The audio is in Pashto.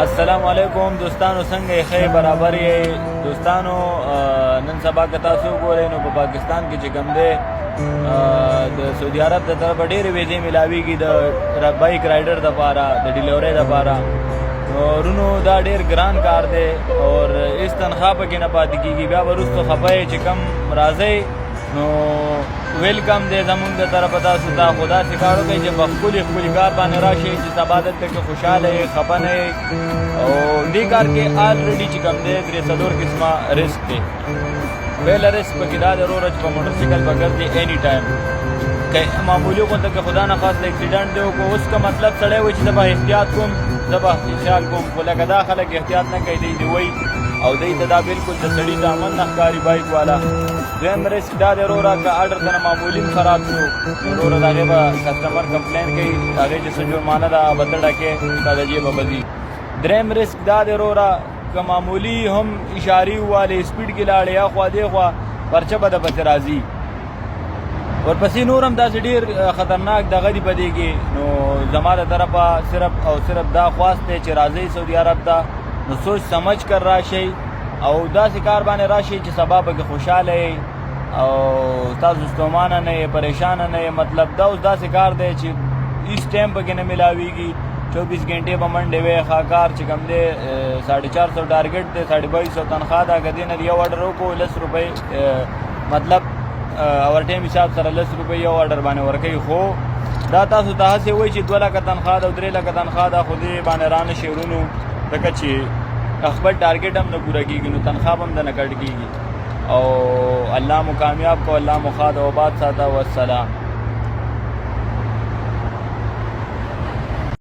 السلام علیکم دوستانو، څنګه یې؟ ښه برابر یې دوستانو. نن سبا که تاسو وګورئ نو په پاکستان کې چې کوم دی د سعودي عرب د طرفه ډېرې ویزې میلاویږي د بایک رایډر دپاره، د ډیلیورۍ دپاره. نو ورونو دا ډېر ګران کار دی اور هېڅ تنخوا پکې نه پاتې کېږي. بیا به وروسته خفه یې چې کم راځئ نو ویلکم دی زمونږ د طرفه تاسو ته. خو داسې کار وکړئ چې په ښکلي کار باندې راشئ چې سبا دلته کې خوشحاله یې، خفه نه یې. او دې کار کې آلریډي چې کوم دی 3-4 قسمه رسک دی. پهله رسک پکې دا دی وروره چې په موټرسایکل به ګرځې ایني ټایم. که معمولي غونته که خدا نخواسته اکسیډنټ دی وکړو، اوس که مطلب سړی وایي چې زه به احتیاط کوم، زه به خیال کوم، خو لکه دا خلک احتیاط نه کوي، دی وایي او دی ته دا بالکل د سړي دامن نه ښکاري بایک والا. دویم رسک دا دی وروره که اډر ته نه معمولي خراب شو نو وروره د هغې به کسټمر کمپلین کوي، د هغې چې څه جرمانه ده به ته ډکې، ستا د جیبه به ځي. دریم رسک دا دی وروره که معمولي هم اشارې ووالې، سپیډ کې لاړې یا خوا دې خوا، پرچه به د پسې راځي. ورپسې نور هم داسې ډېر خطرناک دغه دي په دې کې. نو زما د طرفه صرف او صرف دا خواست دی چې راځئ سعودي عرب ته نو سوچ سمجھ کر راشئ او داسې کار باندې راشئ چې سبا پکې خوشحاله یئ او تاسو ستومانه نه یې، پریشانه نه یې. مطلب دا اوس داسې کار دی چې هېڅ ټایم پکې نه میلاویږي. 24 घंटे به منډې وی ښه کار چې کوم دی 450 ټارګټ دی، 2250 تنخوا ده. که دې نه یو آرډر وکړو 10 روپۍ مطلب اور ټایم حساب سره 10 روپۍ یو آرډر باندې ورکوي. خو دا تاسو ته هسې وایي چې 2 لکه تنخوا ده او 3 لکه تنخوا ده، خو دې باندې رانشئ ورونو، ځکه چې خپل ټارګټ هم نه پوره کېږي نو تنخوا به هم د نه کټ کېږي. او الله مو کامیاب کو، الله مو ښاد او آباد ساته. والسلام.